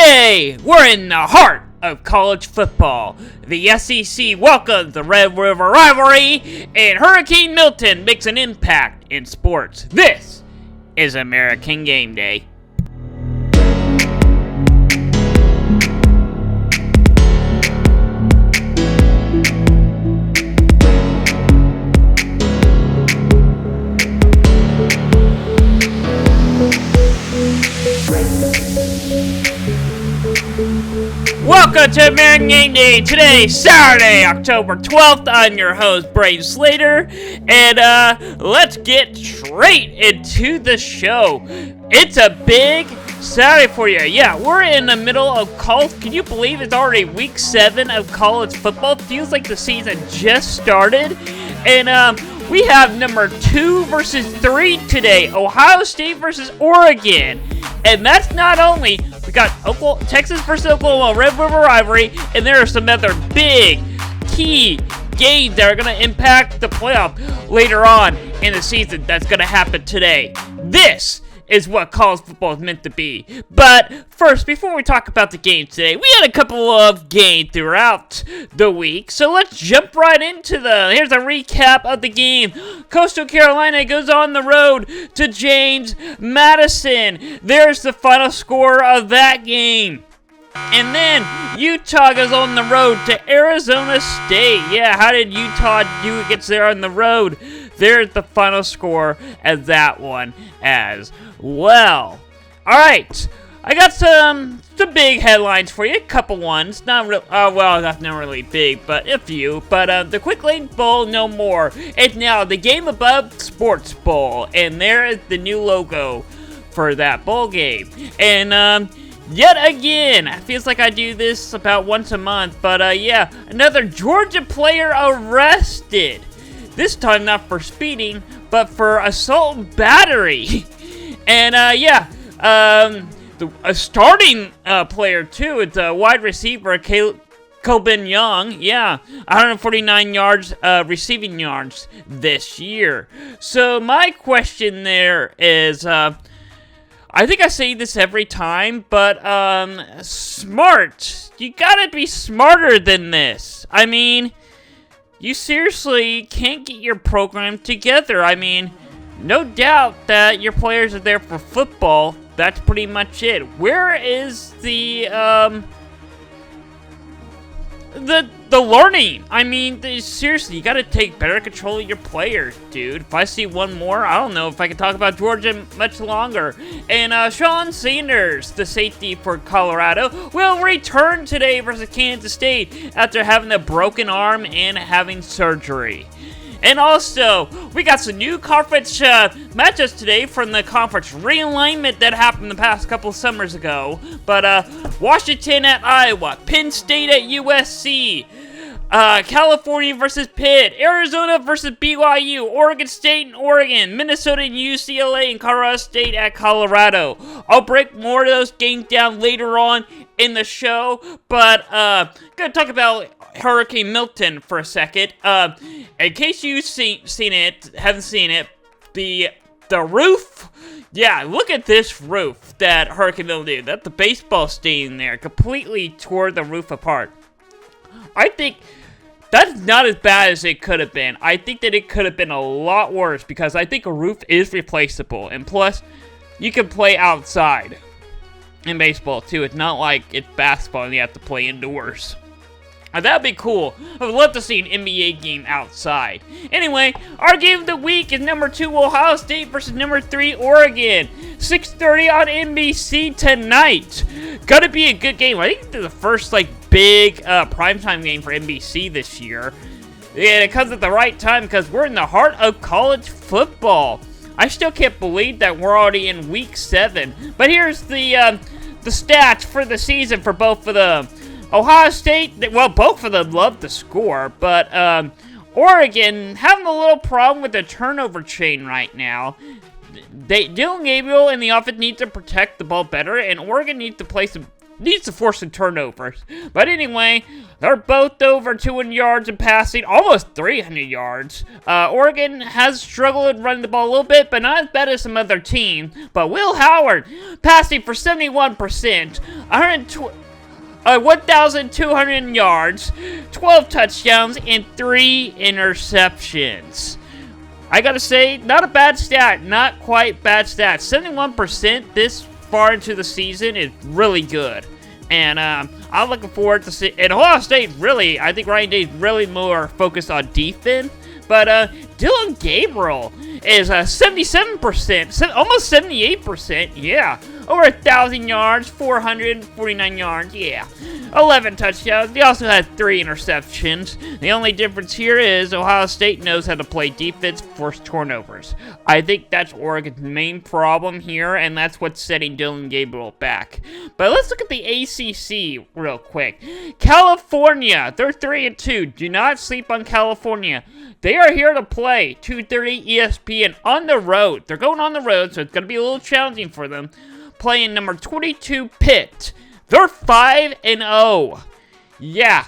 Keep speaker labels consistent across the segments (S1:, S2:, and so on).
S1: Today, we're in the heart of college football. The SEC welcomes the Red River rivalry, and Hurricane Milton makes an impact in sports. This is American Game Day. Welcome to American Game Day. Today, Saturday, October 12th. I'm your host, Braden Slater, and let's get straight into the show. It's a big Saturday for you. Yeah, we're in the middle of college. Can you believe it's already week 7 of college football? It feels like the season just started, and we have number 2 versus 3 today. Ohio State versus Oregon. And that's not only, we got Texas versus Oklahoma, Red River rivalry, and there are some other big, key games that are going to impact the playoff later on in the season. That's going to happen today. This is what college football is meant to be. But first, before we talk about the games today, we had a couple of games throughout the week, so let's jump right into here's a recap of the game. Coastal Carolina goes on the road to James Madison. There's the final score of that game. And then Utah goes on the road to Arizona State. Yeah, how did Utah do against there on the road? There's the final score of that one as well. Alright, I got some big headlines for you. A couple ones. Not real. Well, that's not really big, but a few. But the Quick Lane Bowl, no more. It's now the Game Above Sports Bowl. And there is the new logo for that bowl game. And yet again, it feels like I do this about once a month, but yeah, another Georgia player arrested. This time not for speeding, but for assault and battery. And yeah, a starting player too. It's a wide receiver, Coben Young. Yeah, 149 yards receiving yards this year. So my question there is, I think I say this every time, but smart. You gotta be smarter than this. I mean, you seriously can't get your program together. I mean, no doubt that your players are there for football. That's pretty much it. Where is the learning? I mean, seriously, you gotta take better control of your players, dude. If I see one more, I don't know if I can talk about Georgia much longer. And Sean Sanders, the safety for Colorado, will return today versus Kansas State after having a broken arm and having surgery. And also, we got some new conference matchups today from the conference realignment that happened the past couple summers ago. But Washington at Iowa, Penn State at USC, California versus Pitt, Arizona versus BYU, Oregon State and Oregon, Minnesota and UCLA, and Colorado State at Colorado. I'll break more of those games down later on in the show, but gonna talk about Hurricane Milton for a second. In case you've haven't seen it, the roof. Yeah, look at this roof that Hurricane Milton did. That's the baseball stadium there, completely tore the roof apart. I think that's not as bad as it could have been. I think that it could have been a lot worse because I think a roof is replaceable. And plus, you can play outside in baseball too. It's not like it's basketball and you have to play indoors. That'd be cool. I would love to see an NBA game outside. Anyway, our game of the week is number 2 Ohio State versus number 3 Oregon. 6:30 on NBC tonight. Gotta be a good game. I think it's the first big primetime game for NBC this year. And it comes at the right time because we're in the heart of college football. I still can't believe that we're already in week 7. But here's the stats for the season for both of them. Ohio State, well, both of them love to score, but Oregon having a little problem with the turnover chain right now. Dylan Gabriel and the offense need to protect the ball better, and Oregon needs to play some needs to force some turnovers. But anyway, they're both over 200 yards in passing, almost 300 yards. Oregon has struggled running the ball a little bit, but not as bad as some other teams. But Will Howard passing for 71%, 1,200 yards, 12 touchdowns, and 3 interceptions. I gotta say, not a bad stat. Not quite bad stat. 71% this far into the season is really good. And I'm looking forward to see. And Ohio State really, I think Ryan Day's really more focused on defense. But Dylan Gabriel is 77%, almost 78%. Yeah, over 1,000 yards, 449 yards. Yeah, 11 touchdowns. He also had 3 interceptions. The only difference here is Ohio State knows how to play defense, force turnovers. I think that's Oregon's main problem here, and that's what's setting Dylan Gabriel back. But let's look at the ACC real quick. California, they're 3-2. Do not sleep on California. They are here to play 2:30 ESPN on the road. They're going on the road, so it's going to be a little challenging for them. Playing number 22 Pitt. They're 5-0. Yeah.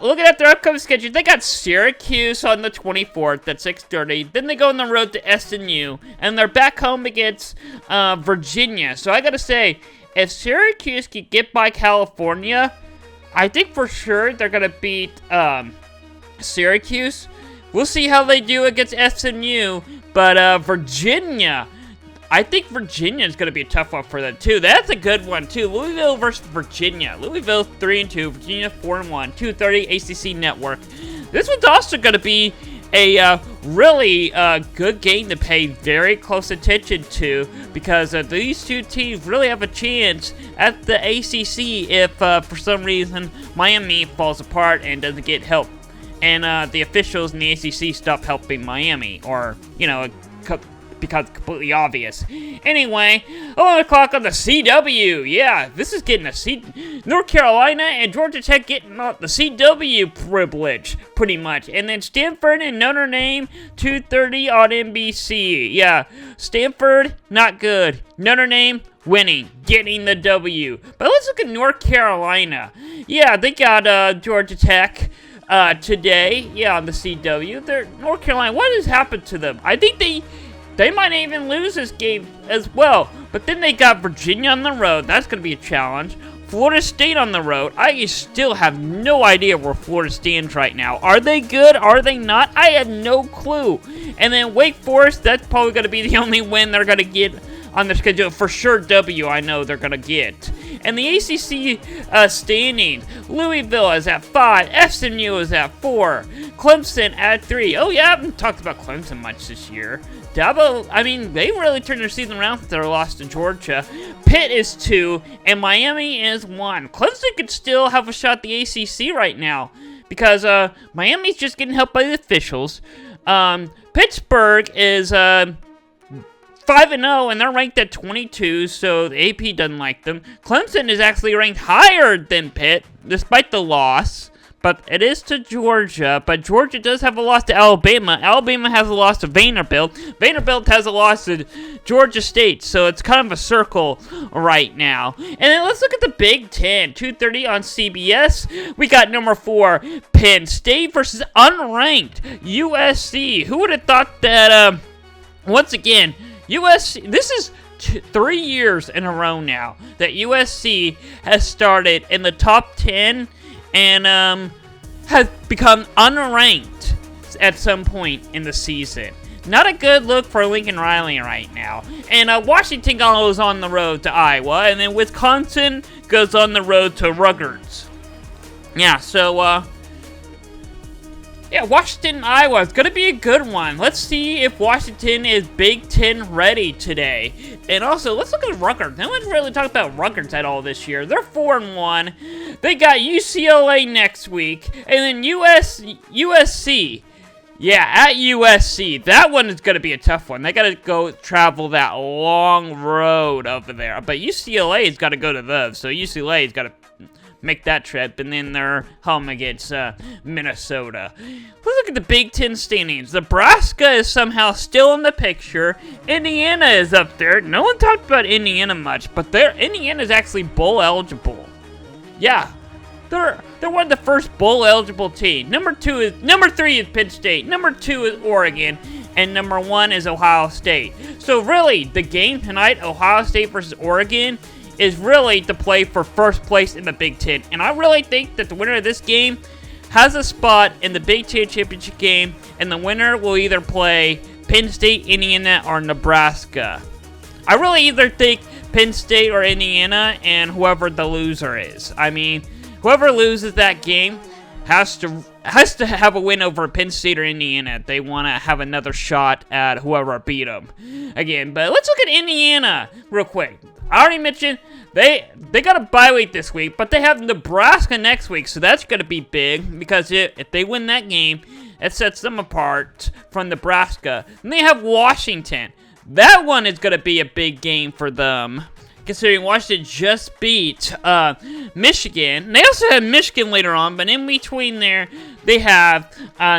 S1: Looking at their upcoming schedule, they got Syracuse on the 24th at 6:30. Then they go on the road to SMU, and they're back home against Virginia. So I got to say, if Syracuse can get by California, I think for sure they're going to beat Syracuse. We'll see how they do against SMU, but Virginia, I think Virginia is going to be a tough one for them, too. That's a good one, too. Louisville versus Virginia. Louisville 3-2, Virginia 4-1, 2:30 ACC Network. This one's also going to be a really good game to pay very close attention to, because these two teams really have a chance at the ACC if, for some reason, Miami falls apart and doesn't get help. And the officials in the ACC stop helping Miami, or, you know, it becomes completely obvious. Anyway, 11 o'clock on the CW. Yeah, this is getting North Carolina and Georgia Tech getting the CW privilege, pretty much. And then Stanford and Notre Dame, 2:30 on NBC. Yeah, Stanford, not good. Notre Dame, winning, getting the W. But let's look at North Carolina. Yeah, they got Georgia Tech today, yeah, on the CW. They're North Carolina. What has happened to them? I think they might even lose this game as well. But then they got Virginia on the road. That's going to be a challenge. Florida State on the road. I still have no idea where Florida stands right now. Are they good? Are they not? I have no clue. And then Wake Forest, that's probably going to be the only win they're going to get on the schedule. For sure, W, I know they're going to get. And the ACC standings, Louisville is at 5, SMU is at 4, Clemson at 3. Oh yeah, I haven't talked about Clemson much this year. Dabo, I mean, they really turned their season around with their loss to Georgia. Pitt is 2, and Miami is 1. Clemson could still have a shot at the ACC right now, because Miami's just getting helped by the officials. Pittsburgh is 5-0, and they're ranked at 22, so the AP doesn't like them. Clemson is actually ranked higher than Pitt, despite the loss. But it is to Georgia. But Georgia does have a loss to Alabama. Alabama has a loss to Vanderbilt. Vanderbilt has a loss to Georgia State. So it's kind of a circle right now. And then let's look at the Big Ten. 2:30 on CBS. We got number 4, Penn State versus unranked USC. Who would have thought that, once again, USC, this is 3 years in a row now that USC has started in the top 10 and has become unranked at some point in the season. Not a good look for Lincoln Riley right now. And Washington goes on the road to Iowa, and then Wisconsin goes on the road to Rutgers. Yeah, so yeah, Washington, Iowa is going to be a good one. Let's see if Washington is Big Ten ready today. And also, let's look at Rutgers. No one's really talked about Rutgers at all this year. They're 4-1. They got UCLA next week. And then USC. Yeah, at USC. That one is going to be a tough one. They got to go travel that long road over there. But UCLA's got to go to those. So UCLA's got to make that trip, and then they're home against Minnesota. Let's look at the Big Ten standings. Nebraska is somehow still in the picture. Indiana is up there. No one talked about Indiana much, but Indiana is actually bowl eligible. Yeah, they're one of the first bowl eligible teams. Number 3 is Penn State. Number 2 is Oregon, and number 1 is Ohio State. So really, the game tonight, Ohio State versus Oregon, is really to play for first place in the Big Ten. And I really think that the winner of this game has a spot in the Big Ten championship game, and the winner will either play Penn State, Indiana, or Nebraska. I really either think Penn State or Indiana, and whoever the loser is. I mean, whoever loses that game has to have a win over Penn State or Indiana if they want to have another shot at whoever beat them again. But let's look at Indiana real quick. I already mentioned they got a bye week this week, but they have Nebraska next week, so that's going to be big because if they win that game, it sets them apart from Nebraska. And they have Washington. That one is going to be a big game for them, considering Washington just beat Michigan. They also have Michigan later on, but in between there, they have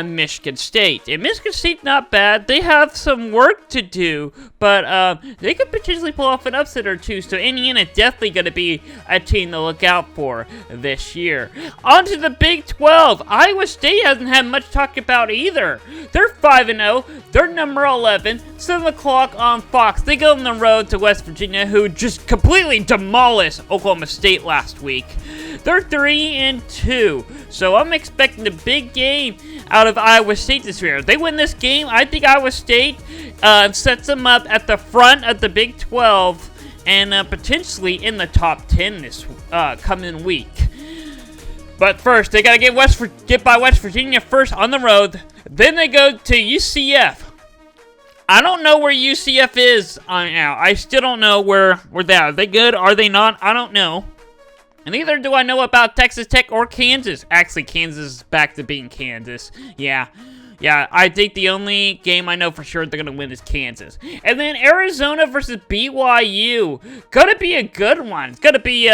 S1: Michigan State. And Michigan State, not bad. They have some work to do, but they could potentially pull off an upset or two. So Indiana definitely going to be a team to look out for this year. On to the Big 12. Iowa State hasn't had much to talk about either. They're 5-0. They're number 11. 7 o'clock on Fox. They go on the road to West Virginia, who just completely demolished Oklahoma State last week. They're 3-2. So I'm expecting a big game out of Iowa State this year. If they win this game, I think Iowa State sets them up at the front of the Big 12 and potentially in the top 10 this coming week. But first, they got to get by West Virginia first on the road. Then they go to UCF. I don't know where UCF is now. I still don't know where they are. Are they good? Are they not? I don't know. And neither do I know about Texas Tech or Kansas. Actually, Kansas is back to being Kansas. Yeah, I think the only game I know for sure they're going to win is Kansas. And then Arizona versus BYU. Going to be a good one. It's going to be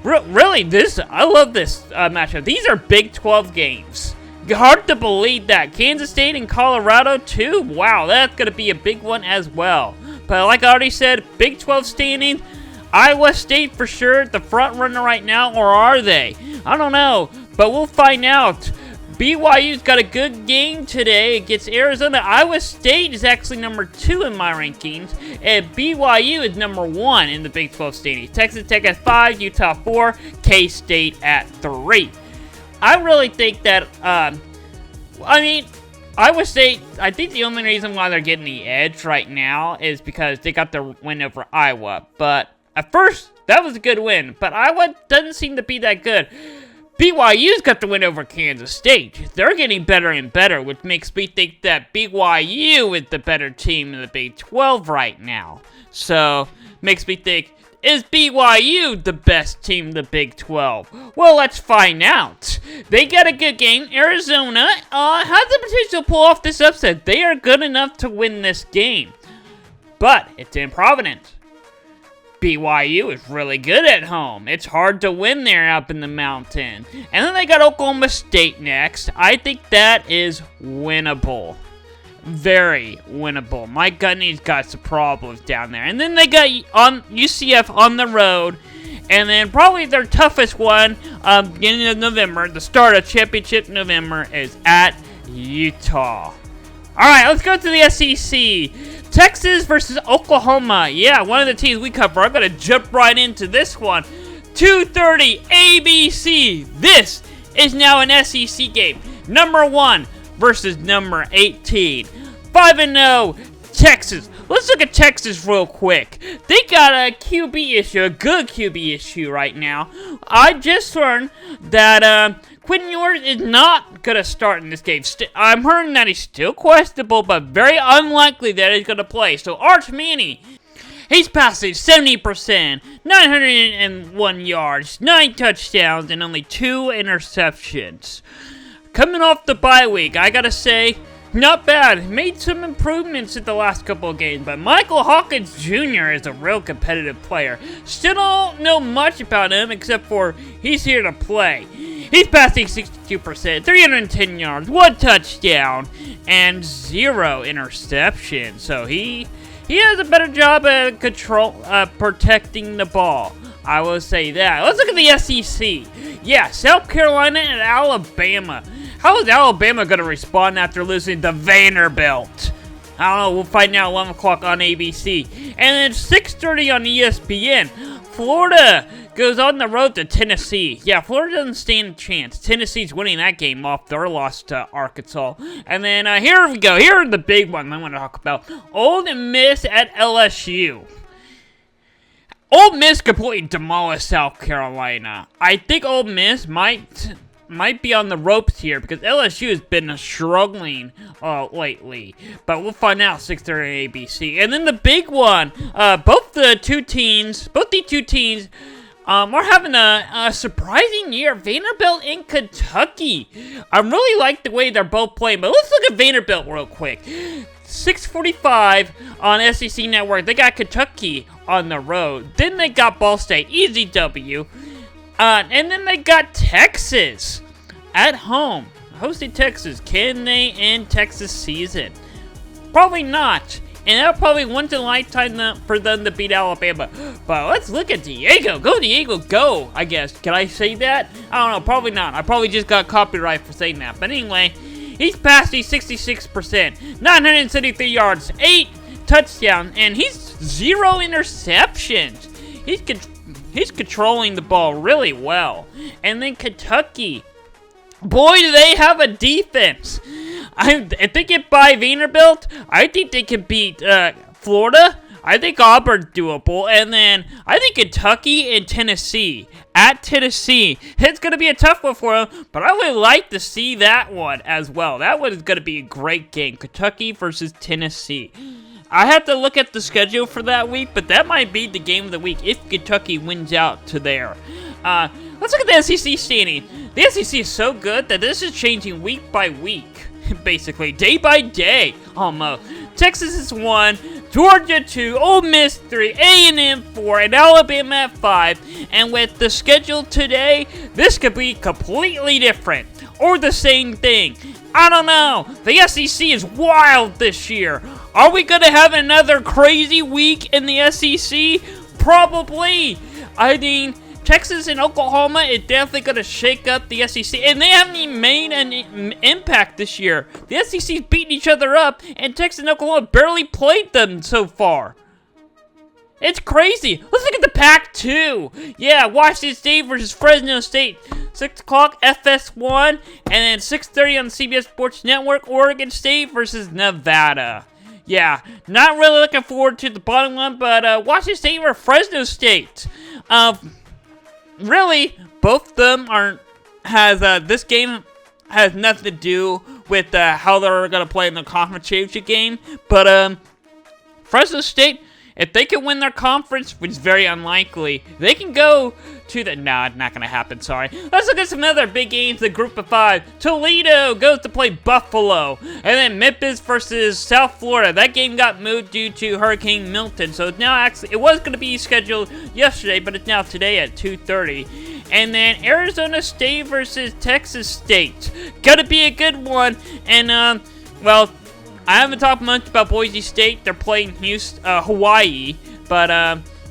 S1: really, I love this matchup. These are Big 12 games. Hard to believe that. Kansas State and Colorado, too. Wow, that's going to be a big one as well. But like I already said, Big 12 standings, Iowa State for sure, the front runner right now, or are they? I don't know, but we'll find out. BYU's got a good game today against Arizona. Iowa State is actually number 2 in my rankings, and BYU is number 1 in the Big 12 standings. Texas Tech at 5, Utah 4, K-State at 3. I really think that, Iowa State, I think the only reason why they're getting the edge right now is because they got the win over Iowa. But at first, that was a good win, but Iowa doesn't seem to be that good. BYU's got the win over Kansas State. They're getting better and better, which makes me think that BYU is the better team in the Big 12 right now. So, makes me think, is BYU the best team in the Big 12? Well, let's find out. They got a good game. Arizona has the potential to pull off this upset. They are good enough to win this game. But it's in Providence. BYU is really good at home. It's hard to win there up in the mountain. And then they got Oklahoma State next. I think that is winnable. Very winnable. Mike Gundy's got some problems down there. And then they got UCF on the road. And then probably their toughest one, beginning of November, the start of championship November, is at Utah. Alright, let's go to the SEC. Texas versus Oklahoma. Yeah, one of the teams we cover. I'm going to jump right into this one. 2:30 ABC. This is now an SEC game. Number 1 versus number 18. 5-0 Texas. Let's look at Texas real quick. They got a QB issue, a good QB issue right now. I just learned that Quinn Ewers is not going to start in this game. I'm hearing that he's still questionable, but very unlikely that he's going to play. So Arch Manning, he's passing 70%, 901 yards, 9 touchdowns, and only 2 interceptions. Coming off the bye week, I gotta say, not bad. Made some improvements in the last couple of games, but Michael Hawkins Jr. is a real competitive player. Still don't know much about him except for he's here to play. He's passing 62%, 310 yards, 1 touchdown, and 0 interceptions. So he has a better job at protecting the ball. I will say that. Let's look at the SEC. Yeah, South Carolina and Alabama. How is Alabama going to respond after losing to Vanderbilt? I don't know. We'll find out 11 o'clock on ABC. And then 6:30 on ESPN. Florida goes on the road to Tennessee. Yeah, Florida doesn't stand a chance. Tennessee's winning that game off their loss to Arkansas. And then here we go. Here are the big ones I want to talk about. Ole Miss at LSU. Ole Miss completely demolished South Carolina. I think Ole Miss might be on the ropes here because LSU has been struggling lately. But we'll find out 6:30 ABC. And then the big one, both the two teams are having a surprising year. Vanderbilt and Kentucky. I really like the way they're both playing. But let's look at Vanderbilt real quick. 6:45 on SEC Network. They got Kentucky on the road. Then they got Ball State. Easy W. And then they got Texas at home. Hosting Texas. Can they end Texas season? Probably not. And that'll probably once in a lifetime for them to beat Alabama. But let's look at Diego. Go, Diego, go, I guess. Can I say that? I don't know. Probably not. I probably just got copyright for saying that. But anyway, he's passed 66%. 973 yards. 8 touchdowns. And he's 0 interceptions. He's controlling the ball really well. And then Kentucky. Boy, do they have a defense. If they get by Vanderbilt, I think they can beat Florida. I think Auburn's doable. And then I think Kentucky and Tennessee. At Tennessee. It's going to be a tough one for them. But I would like to see that one as well. That one is going to be a great game. Kentucky versus Tennessee. I have to look at the schedule for that week, but that might be the game of the week if Kentucky wins out to there. Let's look at the SEC standing. The SEC is so good that this is changing week by week, basically, day by day, almost. Texas is 1, Georgia 2, Ole Miss 3, A&M 4, and Alabama at 5. And with the schedule today, this could be completely different, or the same thing. I don't know. The SEC is wild this year. Are we going to have another crazy week in the SEC? Probably. I mean, Texas and Oklahoma is definitely going to shake up the SEC. And they haven't even made an impact this year. The SEC's beating each other up, and Texas and Oklahoma barely played them so far. It's crazy. Let's look at the Pac-2. Yeah, Washington State versus Fresno State. 6 o'clock, FS1. And then 6:30 on the CBS Sports Network, Oregon State versus Nevada. Yeah, not really looking forward to the bottom one, but Washington State or Fresno State. Really, both of them this game has nothing to do with how they're going to play in the conference championship game. But Fresno State, if they can win their conference, which is very unlikely, they can go to the... No, not going to happen, sorry. Let's look at some other big games, the Group of 5. Toledo goes to play Buffalo. And then Memphis versus South Florida. That game got moved due to Hurricane Milton. So it's now actually... It was going to be scheduled yesterday, but it's now today at 2:30. And then Arizona State versus Texas State. Gonna be a good one. And, well... I haven't talked much about Boise State. They're playing Hawaii, but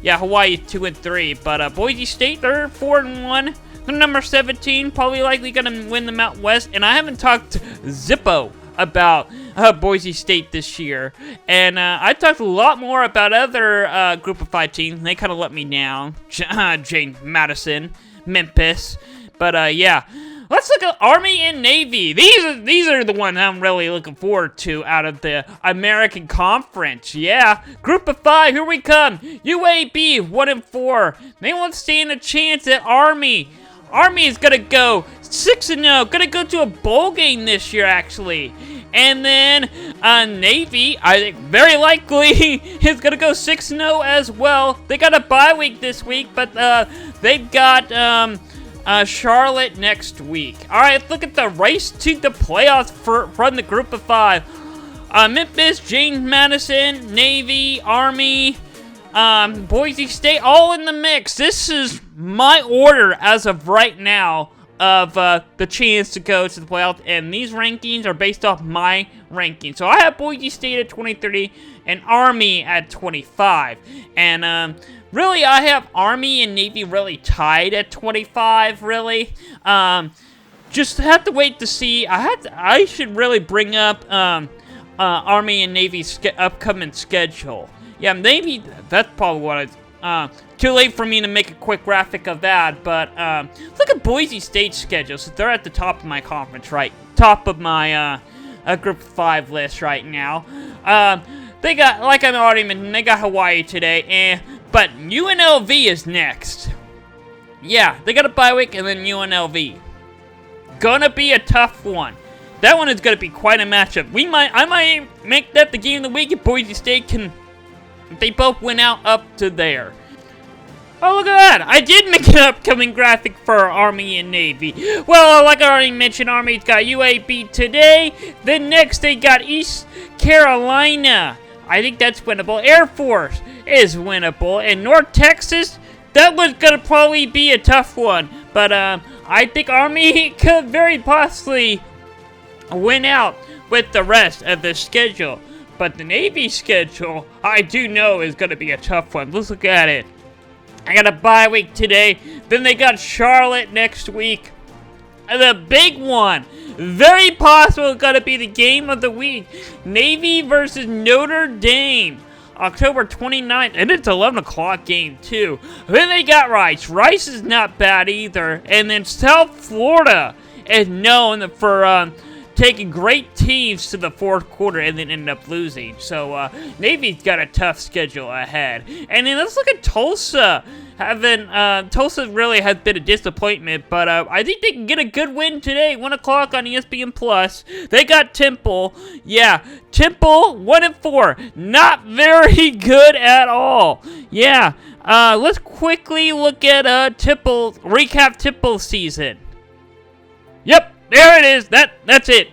S1: yeah, Hawaii is 2-3. But Boise State, they're 4-1. They're number 17, probably likely gonna win the Mountain West. And I haven't talked Zippo about Boise State this year, and I talked a lot more about other Group of 5 teams. They kind of let me down. James Madison, Memphis, but yeah. Let's look at Army and Navy. These are the ones I'm really looking forward to out of the American Conference. Yeah, Group of 5, here we come. UAB 1-4. They won't stand a chance at Army. Army is gonna go 6-0. Gonna go to a bowl game this year, actually. And then Navy, I think very likely is gonna go 6-0 as well. They got a bye week this week, but they've got Charlotte next week. Alright, let's look at the race to the playoffs from the Group of 5. Memphis, James Madison, Navy, Army, Boise State, all in the mix. This is my order as of right now of the chance to go to the playoffs, and these rankings are based off my rankings. So I have Boise State at 23 and Army at 25. And really, I have Army and Navy really tied at 25, really. Just have to wait to see. I should really bring up Army and Navy's upcoming schedule. Yeah, Navy, that's probably what too late for me to make a quick graphic of that, but look at Boise State's schedule. So they're at the top of my conference, right? Top of my Group 5 list right now. They got, like I already mentioned, they got Hawaii today, but UNLV is next. Yeah, they got a bye week and then UNLV. Gonna be a tough one. That one is gonna be quite a matchup. I might make that the game of the week if Boise State can. If they both win out up to there. Oh, look at that! I did make an upcoming graphic for Army and Navy. Well, like I already mentioned, Army's got UAB today. Then next they got East Carolina. I think that's winnable. Air Force is winnable. And North Texas, that was gonna probably be a tough one. But I think Army could very possibly win out with the rest of the schedule. But the Navy schedule, I do know, is going to be a tough one. Let's look at it. I got a bye week today. Then they got Charlotte next week. The big one, very possible, going to be the game of the week. Navy versus Notre Dame. October 29th, and it's 11 o'clock game, too. Then they got Rice. Rice is not bad either. And then South Florida is known for taking great teams to the fourth quarter and then ended up losing. So, Navy's got a tough schedule ahead. And then let's look at Tulsa. Tulsa really has been a disappointment, but I think they can get a good win today. 1 o'clock on ESPN+. They got Temple. Yeah, Temple, 1-4. Not very good at all. Yeah, let's quickly look at Temple, recap Temple's season. Yep. There it is. That's it.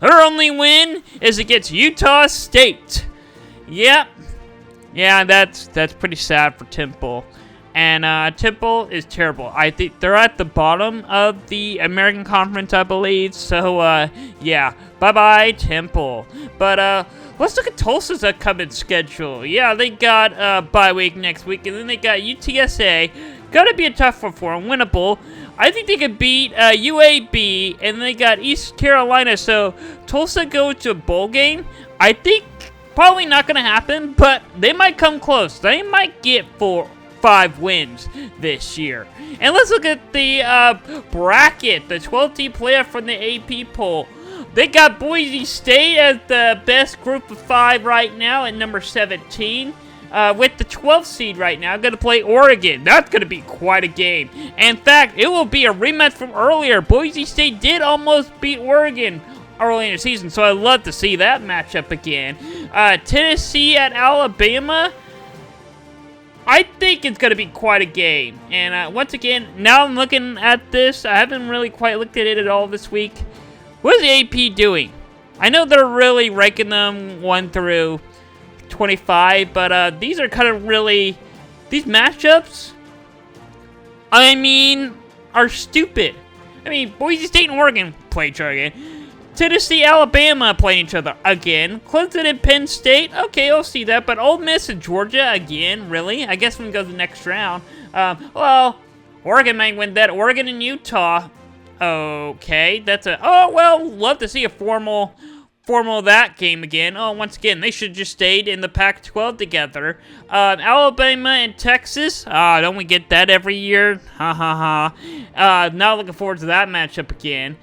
S1: Her only win is against Utah State. Yep. Yeah, that's pretty sad for Temple. And Temple is terrible. I think they're at the bottom of the American Conference, I believe. So yeah. Bye-bye, Temple. But let's look at Tulsa's upcoming schedule. Yeah, they got bye week next week, and then they got UTSA. Gotta be a tough one for them. Winnable. I think they could beat UAB, and they got East Carolina, so Tulsa go to a bowl game. I think probably not going to happen, but they might come close. They might get 4-5 wins this year. And let's look at the bracket, the 12-team playoff from the AP poll. They got Boise State as the best group of 5 right now at number 17. With the 12th seed right now, going to play Oregon. That's going to be quite a game. In fact, it will be a rematch from earlier. Boise State did almost beat Oregon early in the season, so I'd love to see that matchup again. Tennessee at Alabama. I think it's going to be quite a game. And once again, now I'm looking at this. I haven't really quite looked at it at all this week. What is the AP doing? I know they're really ranking them 1 through 25, but these are kind of really, these matchups, I mean, are stupid. I mean, Boise State and Oregon play each other again. Tennessee, Alabama playing each other again. Clemson and Penn State, okay, I'll see that, but Ole Miss and Georgia again, really? I guess we can go to the next round. Well, Oregon might win that. Oregon and Utah, okay, that's love to see a formal that game again. Oh, once again, they should just stayed in the Pac-12 together. Alabama and Texas. Don't we get that every year? Ha ha ha. Not looking forward to that matchup again.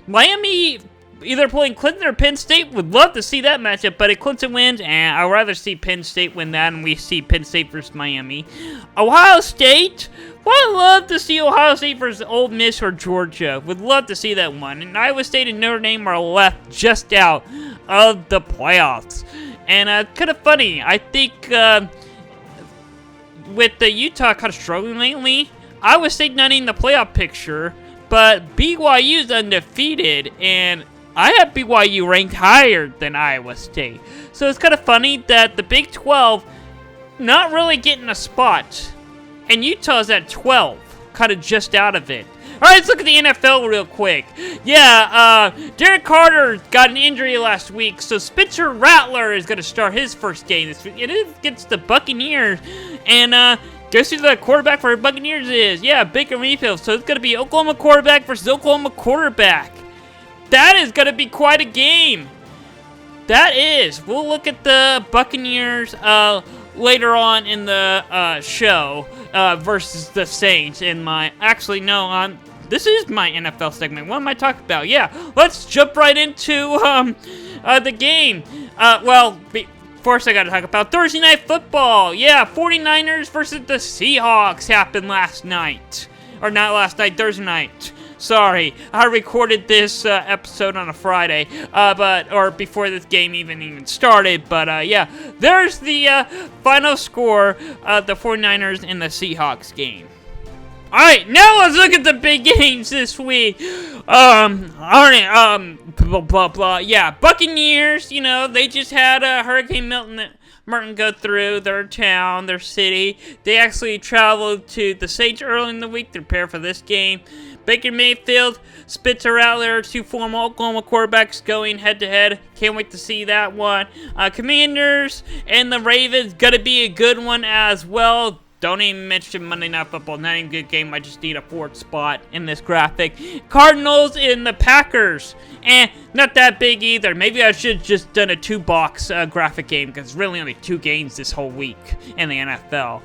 S1: Miami either playing Clemson or Penn State. Would love to see that matchup, but if Clemson wins, I'd rather see Penn State win that, and we see Penn State versus Miami. Ohio State. Well, I'd love to see Ohio State versus Ole Miss or Georgia. Would love to see that one. And Iowa State and Notre Dame are left just out of the playoffs. And kind of funny. I think with the Utah kind of struggling lately, Iowa State not in the playoff picture, but BYU's undefeated, and I have BYU ranked higher than Iowa State. So it's kind of funny that the Big 12 not really getting a spot. And Utah's at 12, kind of just out of it. Alright, let's look at the NFL real quick. Yeah, Derek Carter got an injury last week, so Spencer Rattler is going to start his first game this week. It is against the Buccaneers, and guess who the quarterback for the Buccaneers is? Yeah, Baker Mayfield. So it's going to be Oklahoma quarterback versus Oklahoma quarterback. That is going to be quite a game. That is. We'll look at the Buccaneers later on in the show versus the Saints. In my this is my NFL segment. What am I talking about? Yeah, let's jump right into the game. First, I gotta talk about Thursday Night Football. Yeah, 49ers versus the Seahawks happened last night. Or not last night, Thursday night. Sorry, I recorded this episode on a Friday, or before this game even started. But yeah, there's the final score of the 49ers and the Seahawks game. Alright, now let's look at the big games this week. Yeah, Buccaneers, they just had Hurricane Martin go through their town, their city. They actually traveled to the Saints early in the week to prepare for this game. Baker Mayfield, Spencer Rattler, two former Oklahoma quarterbacks going head-to-head. Can't wait to see that one. Commanders and the Ravens, gonna be a good one as well. Don't even mention Monday Night Football. Not even a good game. I just need a fourth spot in this graphic. Cardinals and the Packers. Not that big either. Maybe I should have just done a two-box graphic game because it's really only two games this whole week in the NFL.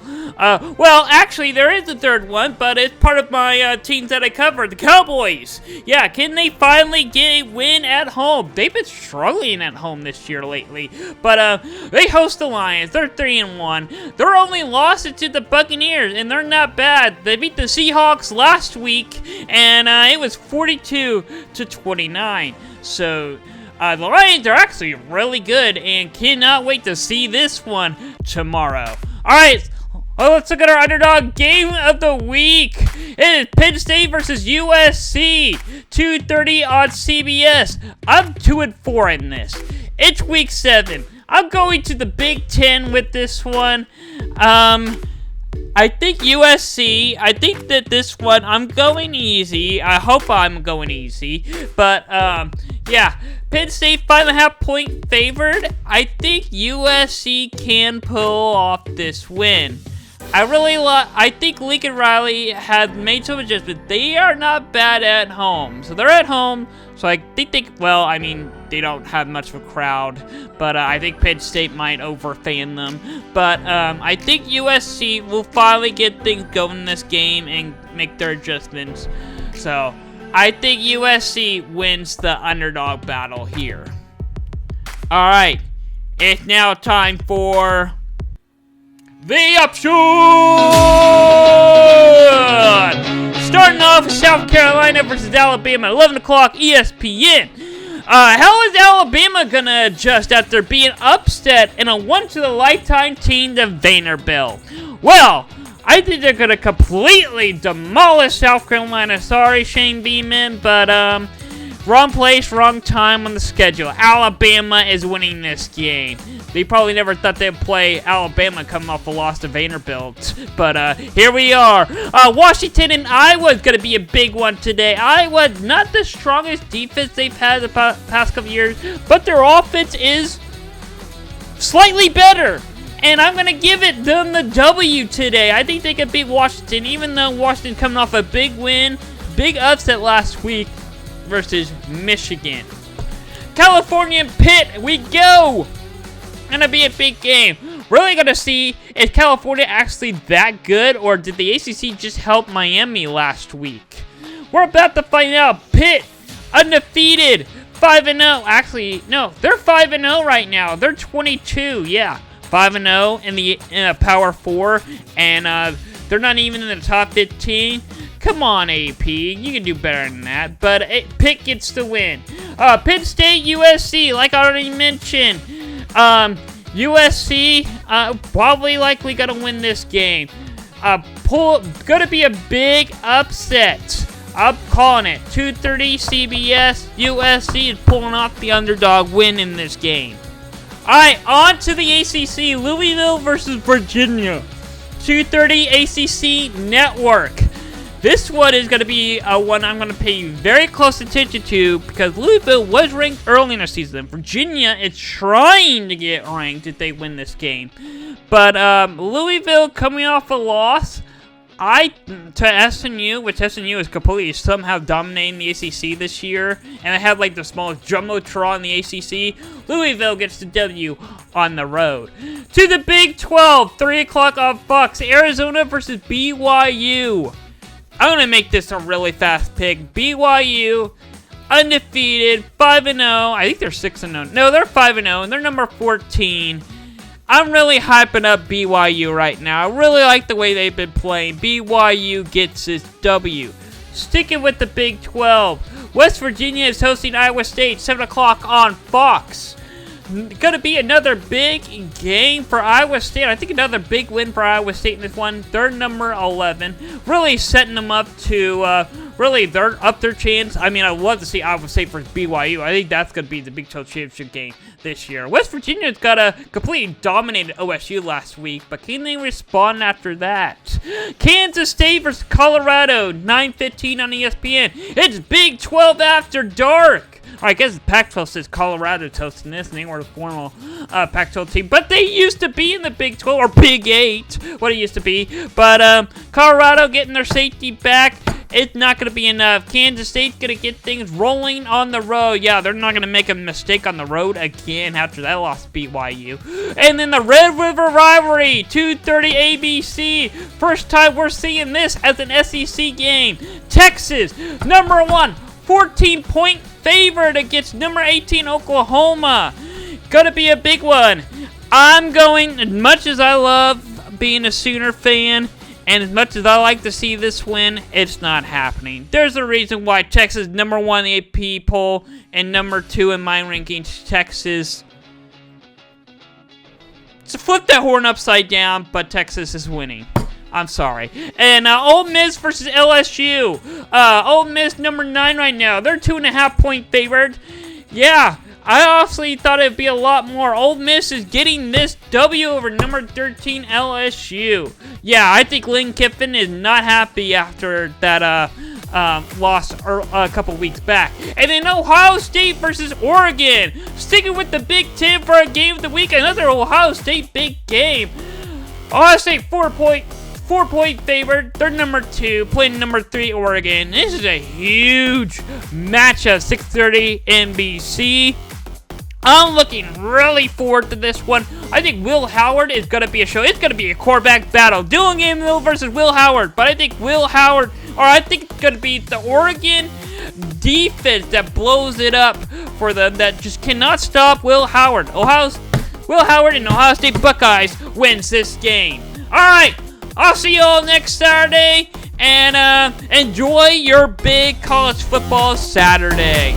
S1: Well, actually, there is a third one, but it's part of my teams that I cover. The Cowboys. Yeah, can they finally get a win at home? They've been struggling at home this year lately. But they host the Lions. They're 3-1. Their only loss is to the Buccaneers, and they're not bad. They beat the Seahawks last week, and it was 42-29. So, the Lions are actually really good, and cannot wait to see this one tomorrow. Alright, let's look at our underdog game of the week. It is Penn State versus USC, 2:30 on CBS. I'm 2-4 in this. It's week 7. I'm going to the Big Ten with this one. I think USC, I think that this one, I'm going easy. I hope I'm going easy. But, yeah, Penn State 5.5 point favored. I think USC can pull off this win. I think Lincoln Riley has made some adjustments. They are not bad at home. So they're at home. So I think they don't have much of a crowd. But I think Penn State might overfan them. But I think USC will finally get things going in this game and make their adjustments. So I think USC wins the underdog battle here. Alright. It's now time for the option! Starting off with South Carolina versus Alabama, 11 o'clock ESPN. How is Alabama gonna adjust after being upset in a once-in-a-lifetime team to Vanderbilt? Well, I think they're gonna completely demolish South Carolina. Sorry, Shane Beeman, but wrong place, wrong time on the schedule. Alabama is winning this game. They probably never thought they'd play Alabama coming off a loss to Vanderbilt. But here we are. Washington and Iowa is going to be a big one today. Iowa, not the strongest defense they've had the past couple years, but their offense is slightly better. And I'm going to give them the W today. I think they can beat Washington, even though Washington coming off a big win, big upset last week versus Michigan. California and Pitt, we go! Gonna be a big game. Really gonna see, is California actually that good, or did the ACC just help Miami last week? We're about to find out. Pitt, undefeated, 5-0. Actually, no, they're 5-0 right now. They're 22, yeah. 5-0 in the Power 4, and they're not even in the top 15. Come on, AP. You can do better than that. But Pitt gets the win. Penn State, USC, like I already mentioned. USC, probably likely gonna win this game. Gonna be a big upset. I'm calling it. 2:30 CBS. USC is pulling off the underdog win in this game. Alright, on to the ACC. Louisville versus Virginia. 2:30 ACC Network. This one is going to be one I'm going to pay very close attention to because Louisville was ranked early in the season. Virginia is trying to get ranked if they win this game. But Louisville coming off a loss to SMU, which SMU is completely somehow dominating the ACC this year, and they have like the smallest jumbotron in the ACC. Louisville gets the W on the road. To the Big 12, 3 o'clock on Fox, Arizona versus BYU. I'm going to make this a really fast pick. BYU, undefeated, 5-0. I think they're 6-0. No, they're 5-0, and they're number 14. I'm really hyping up BYU right now. I really like the way they've been playing. BYU gets this W. Sticking with the Big 12. West Virginia is hosting Iowa State, 7 o'clock on Fox. Going to be another big game for Iowa State. I think another big win for Iowa State in this one. They're number 11. Really setting them up to really up their chance. I mean, I'd love to see Iowa State versus BYU. I think that's going to be the Big 12 championship game this year. West Virginia's got a completely dominated OSU last week, but can they respond after that? Kansas State versus Colorado, 9:15 on ESPN. It's Big 12 after dark. I guess Pac-12 says Colorado's hosting this, and they were the formal Pac-12 team. But they used to be in the Big 12, or Big 8, what it used to be. But Colorado getting their safety back. It's not going to be enough. Kansas State's going to get things rolling on the road. Yeah, they're not going to make a mistake on the road again after that loss to BYU. And then the Red River rivalry, 2:30 ABC. First time we're seeing this as an SEC game. Texas, number 1, 14-point favorite against number 18 Oklahoma. Gonna be a big one. I'm going, as much as I love being a Sooner fan, and as much as I like to see this win, it's not happening. There's a reason why Texas is number 1 in the AP poll and number 2 in my rankings. Texas. So flip that horn upside down, but Texas is winning. I'm sorry. And Ole Miss versus LSU. Ole Miss number 9 right now. They're 2.5-point favored. Yeah, I honestly thought it'd be a lot more. Ole Miss is getting this W over number 13 LSU. Yeah, I think Lane Kiffin is not happy after that loss a couple weeks back. And then Ohio State versus Oregon. Sticking with the Big 10 for a game of the week. Another Ohio State big game. Ohio State 4-point favored. They're number 2, playing number 3 Oregon. This is a huge matchup, 6:30 NBC. I'm looking really forward to this one. I think Will Howard is going to be a show. It's going to be a quarterback battle. Dylan Gameday versus Will Howard. But I think I think it's going to be the Oregon defense that blows it up for them, that just cannot stop Will Howard. Will Howard and Ohio State Buckeyes wins this game. All right. I'll see you all next Saturday, and enjoy your big college football Saturday.